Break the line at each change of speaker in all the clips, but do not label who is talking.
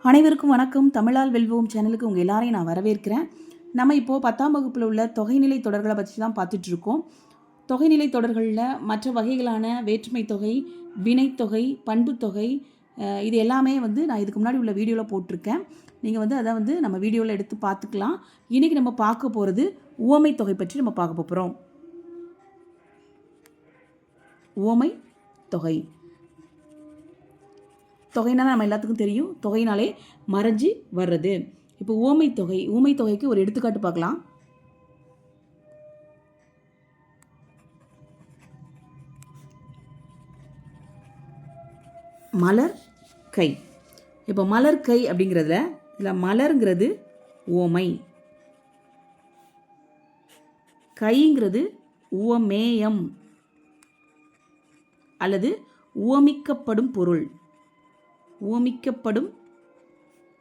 அனைவருக்கும் வணக்கம். தமிழால் வெல்வோம் சேனலுக்கு உங்கள் எல்லாரையும் நான் வரவேற்கிறேன். நம்ம இப்போது 10ஆம் வகுப்பில் உள்ள தொகைநிலை தொடர்களை பற்றி தான் பார்த்துட்ருக்கோம். தொகைநிலை தொடர்களில் மற்ற வகைகளான வேற்றுமை தொகை, வினைத்தொகை, பண்புத்தொகை இது எல்லாமே நான் இதுக்கு முன்னாடி உள்ள வீடியோவில் போட்டிருக்கேன். நீங்கள் அதை நம்ம வீடியோவில் எடுத்து பார்த்துக்கலாம். இன்றைக்கி நம்ம பார்க்க போகிறது உவமை தொகை பற்றி நம்ம பார்க்க போகிறோம். உவமை தொகை தொகைனால நம்ம எல்லாத்துக்கும் தெரியும். தொகைனாலே மறைஞ்சி வர்றது. இப்போ ஊமை தொகைக்கு ஒரு எடுத்துக்காட்டு பார்க்கலாம். மலர் கை. இப்போ மலர் கை அப்படிங்கிறதுல இதில் மலருங்கிறது ஓமை, கைங்கிறது உவமேயம் அல்லது உவமிக்கப்படும்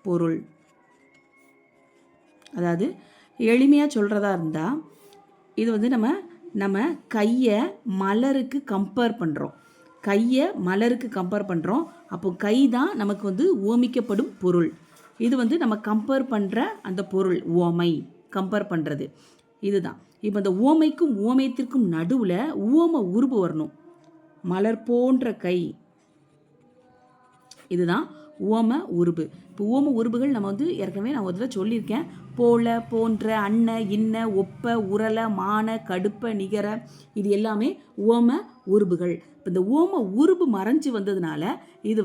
பொருள். அதாவது எளிமையாக சொல்கிறதா இருந்தால் இது நம்ம கையை மலருக்கு கம்பேர் பண்ணுறோம். அப்போ கை தான் நமக்கு உவமிக்கப்படும் பொருள். இது நம்ம கம்பேர் பண்ணுற அந்த பொருள் உவமை, கம்பேர் பண்ணுறது இதுதான். இப்போ இந்த உவமைக்கும் உவமயத்திற்கும் நடுவில் உவம உருபு வரணும். மலர் போன்ற கை, இதுதான் உவம உருபு. இப்போ உவம உருபுகள் நம்ம ஏற்கனவே நான் ஒரு தடவை சொல்லியிருக்கேன். போல, போன்ற, அன்ன, இன்ன, ஒப்ப, உரல, மான, கடுப்ப, நிகர, இது எல்லாமே உவம உருபுகள். இப்போ இந்த உவம உருபு மறைஞ்சு வந்ததுனால இது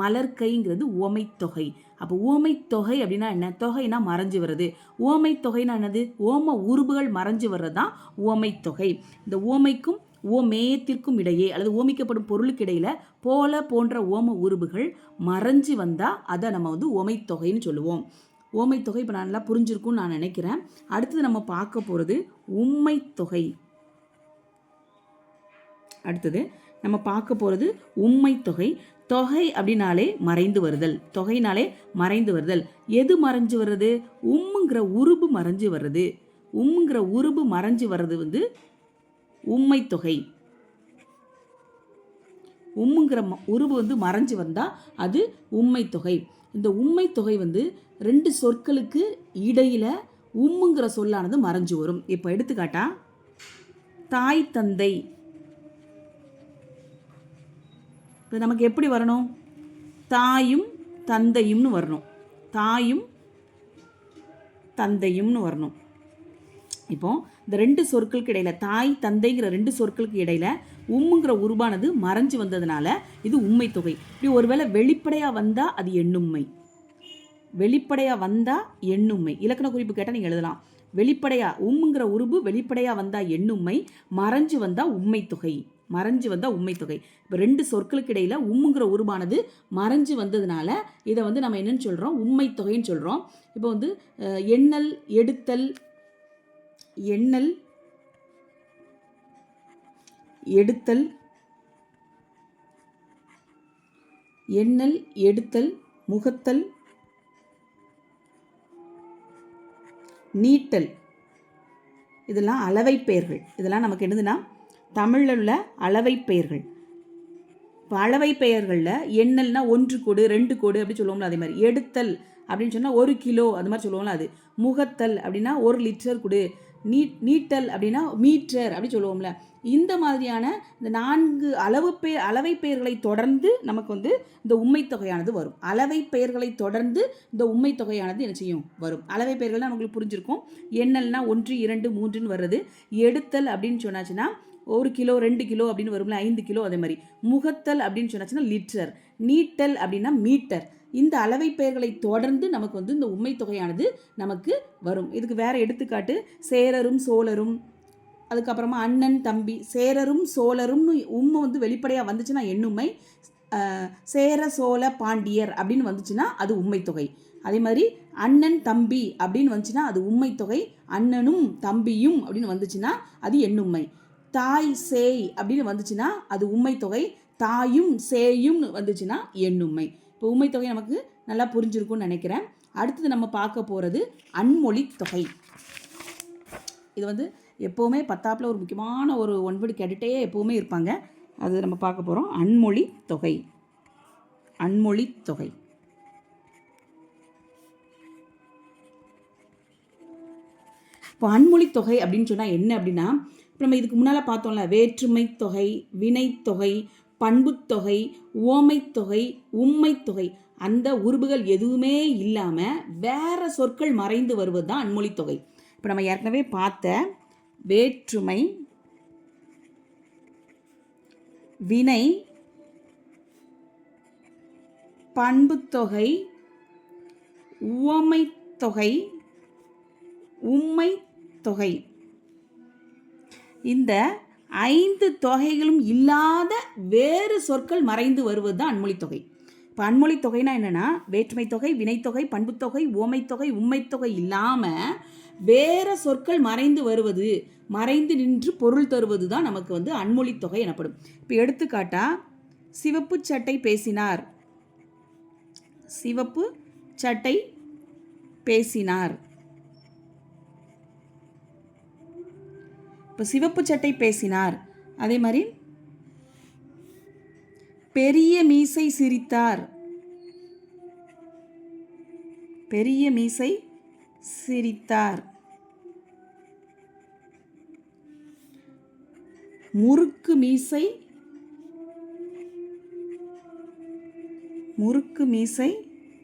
மலர்கைங்கிறது உவமை தொகை. அப்போ உவமை தொகை அப்படின்னா என்ன? தொகைனா மறைஞ்சு வருது. உவமை தொகைனா என்னது? உவம உருபுகள் மறைஞ்சு வர்றது தான் உவமை தொகை. இந்த உவமைக்கும் ஓமேயத்திற்கும் இடையே அல்லது ஓமிக்கப்படும் பொருளுக்கு இடையில போல போன்ற ஓம உருபுகள் மறைஞ்சு வந்தால் அதை நம்ம ஓமைத்தொகைன்னு சொல்லுவோம். ஓமைத்தொகை இப்போ நான் நல்லா புரிஞ்சிருக்கும்னு நான் நினைக்கிறேன். அடுத்தது நம்ம பார்க்க போகிறது உம்மை தொகை. உம்மை தொகை. தொகை அப்படின்னாலே மறைந்து வருதல். எது மறைஞ்சு வர்றது? உம்முங்கிற உருபு மறைஞ்சு வர்றது. உம்மை தொகை. உம்முங்கிற உருவு மறைஞ்சு வந்தால் அது உம்மை தொகை. இந்த உம்மை தொகை ரெண்டு சொற்களுக்கு இடையில உம்முங்கிற சொல்லானது மறைஞ்சு வரும். இப்போ எடுத்துக்காட்டா தாய் தந்தை. இது நமக்கு எப்படி வரணும்? தாயும் தந்தையும்னு வரணும். இப்போ இந்த ரெண்டு சொற்களுக்கு இடையில, தாய் தந்தைங்கிற ரெண்டு சொற்களுக்கு இடையில உம்முங்கிற உருவானது மறைஞ்சு வந்ததுனால இது உம்மை தொகை. இப்படி ஒருவேளை வெளிப்படையாக வந்தால் அது எண்ணும்மை. இலக்கண குறிப்பு கேட்டால் நீங்கள் எழுதலாம். உம்முங்கிற உருவு வெளிப்படையாக வந்தால் எண்ணும்மை, மறைஞ்சு வந்தால் உம்மை தொகை. இப்போ ரெண்டு சொற்களுக்கு இடையில உம்முங்கிற உருவானது மறைஞ்சு வந்ததுனால இதை நம்ம என்னன்னு சொல்கிறோம்? உம்மை தொகைன்னு சொல்கிறோம். இப்போ எண்ணல், எடுத்தல், முகத்தல், நீட்டல், இதெல்லாம் அளவை பெயர்கள். இதெல்லாம் நமக்கு என்னதுன்னா தமிழில் உள்ள அளவை பெயர்கள். இப்போ அளவை பெயர்களில் எண்ணல்னா 1 கோடு 2 கோடு அப்படி சொல்லுவோம்ல, அதே மாதிரி எடுத்தல் அப்படின்னு சொன்னால் 1 கிலோ அது மாதிரி சொல்லுவோம்ல அது. முகத்தல் அப்படின்னா 1 லிட்டர் கொடு. நீட்டல் அப்படின்னா மீட்டர் அப்படி சொல்லுவோம்ல. இந்த மாதிரியான இந்த 4 அளவை பெயர்களை தொடர்ந்து நமக்கு இந்த உம்மை தொகையானது வரும். அளவை பெயர்களை தொடர்ந்து இந்த உம்மை தொகையானது என்ன செய்யும்? வரும். அளவை பெயர்கள்லாம் உங்களுக்கு புரிஞ்சிருக்கும். எண்ணல்னா 1 2 3ன்னு வர்றது. எடுத்தல் அப்படின்னு சொன்னாச்சுன்னா 1 கிலோ 2 கிலோ அப்படின்னு வரும்ல, 5 கிலோ அதே மாதிரி. முகத்தல் அப்படின்னு சொன்னாச்சுன்னா லிட்டர். நீட்டல் அப்படின்னா மீட்டர். இந்த அளவை பெயர்களை தொடர்ந்து நமக்கு இந்த உம்மை தொகையானது நமக்கு வரும். இதுக்கு வேற எடுத்துக்காட்டு சேரரும் சோழரும், அதுக்கப்புறமா அண்ணன் தம்பி. சேரரும் சோழரும்னு உம்மை வெளிப்படையாக வந்துச்சுன்னா எண்ணுமை. சேர சோழ பாண்டியர் அப்படின்னு வந்துச்சுன்னா அது உம்மை தொகை. அதே மாதிரி அண்ணன் தம்பி அப்படின்னு வந்துச்சுன்னா அது உம்மை தொகை. அண்ணனும் தம்பியும் அப்படின்னு வந்துச்சுன்னா அது எண்ணுமை. தாய் சேய் அப்படின்னு வந்துச்சுன்னா அது உம்மை தொகை. தாயும் சேயும் வந்துச்சுன்னா எண்ணுமை. இப்போ உம்மை தொகை நமக்கு நல்லா புரிஞ்சிருக்கும்னு நினைக்கிறேன். அடுத்தது நம்ம பார்க்க போகிறது அன்மொழி தொகை. இது எப்போவுமே 10ஆப்பில் ஒரு முக்கியமான ஒரு ஒன்பது கேட்டுகிட்டே எப்போவுமே இருப்பாங்க. அது நம்ம பார்க்க போகிறோம். அன்மொழி தொகை. இப்போ அன்மொழி தொகை அப்படின்னு சொன்னால் என்ன அப்படின்னா, இப்போ நம்ம இதுக்கு முன்னால் பார்த்தோம்ல, வேற்றுமை தொகை, வினைத்தொகை, பண்புத்தொகை, உவமைத்தொகை, உம்மைத்தொகை, அந்த உருபுகள் எதுவுமே இல்லாமல் வேற சொற்கள் மறைந்து வருவது தான் அன்மொழி தொகை. இப்போ நம்ம ஏற்கனவே பார்த்த வேற்றுமை, வினை, பண்புத்தொகை, உவமைத்தொகை, உம்மைத்தொகை, இந்த 5 தொகைகளும் இல்லாத வேறு சொற்கள் மறைந்து வருவது தான் அன்மொழி தொகை. இப்போ அன்மொழி தொகைனா என்னென்னா, வேற்றுமை தொகை, வினைத்தொகை, பண்புத்தொகை, உவமைத்தொகை, உம்மைத்தொகை இல்லாமல் வேறு சொற்கள் மறைந்து வருவது, மறைந்து நின்று பொருள் தருவது தான் நமக்கு வந்து அன்மொழி தொகை எனப்படும். இப்போ எடுத்துக்காட்டா, சிவப்பு சட்டை பேசினார், சிவப்பு சட்டை பேசினார். இப்போ சிவப்பு சட்டை பேசினார். அதே மாதிரி பெரிய மீசை சிரித்தார், பெரிய மீசை சிரித்தார். முறுக்கு மீசை, முறுக்கு மீசை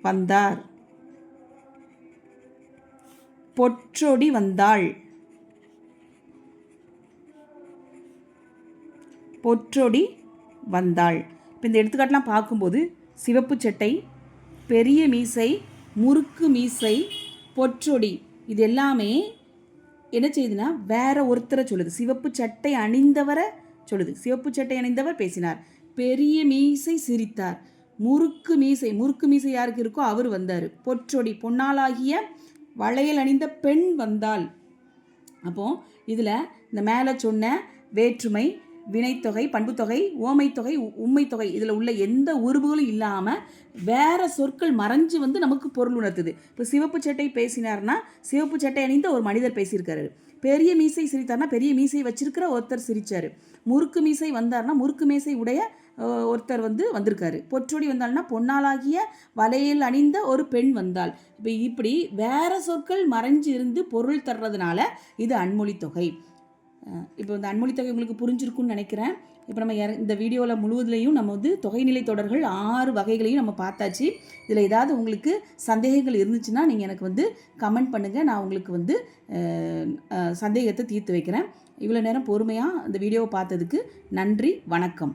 வந்தார். பொற்றொடி வந்தாள், பொற்றொடி வந்தாள். இப்போ இந்த எடுத்துக்காட்டெலாம் பார்க்கும்போது சிவப்பு சட்டை, பெரிய மீசை, முறுக்கு மீசை, பொற்றொடி, இது எல்லாமே என்ன செய்யுதுன்னா வேற ஒருத்தரை சொல்லுது. சிவப்பு சட்டை அணிந்தவரை சொல்லுது. சிவப்பு சட்டை அணிந்தவர் பேசினார். பெரிய மீசை சிரித்தார். முறுக்கு மீசை, முறுக்கு மீசை யாருக்கு இருக்கோ அவர் வந்தார். பொற்றொடி, பொன்னாலாகிய வளையல் அணிந்த பெண் வந்தாள். அப்போது இதில் இந்த மேலே சொன்ன வேற்றுமை, வினைத்தொகை, பண்புத்தொகை, ஓமைத்தொகை, உம்மைத்தொகை, இதில் உள்ள எந்த உருவுகளும் இல்லாமல் வேற சொற்கள் மறைஞ்சு வந்து நமக்கு பொருள் உணர்த்துது. இப்போ சிவப்பு சட்டை பேசினார்னா சிவப்பு சட்டை அணிந்த ஒரு மனிதர் பேசியிருக்காரு. பெரிய மீசை சிரித்தார்னா பெரிய மீசை வச்சிருக்கிற ஒருத்தர் சிரித்தார். முறுக்கு மீசை வந்தார்னா முறுக்கு மீசை உடைய ஒருத்தர் வந்து வந்திருக்காரு. பொற்றொடி வந்தாள்னா பொன்னாலாகிய வளையல் அணிந்த ஒரு பெண் வந்தாள். இப்போ இப்படி வேற சொற்கள் மறைஞ்சு இருந்து பொருள் தர்றதுனால இது அன்மொழி தொகை. இப்போ இந்த அன்மொழி தொகை உங்களுக்கு புரிஞ்சிருக்குன்னு நினைக்கிறேன். இப்போ நம்ம இந்த வீடியோவில் முழுவதுலையும் நம்ம வந்து தொகைநிலை தொடர்கள் 6 வகைகளையும் நம்ம பார்த்தாச்சு. இதில் ஏதாவது உங்களுக்கு சந்தேகங்கள் இருந்துச்சுன்னா நீங்கள் எனக்கு வந்து கமெண்ட் பண்ணுங்கள். நான் உங்களுக்கு வந்து சந்தேகத்தை தீர்த்து வைக்கிறேன். இவ்வளோ நேரம் பொறுமையாக இந்த வீடியோவை பார்த்ததுக்கு நன்றி, வணக்கம்.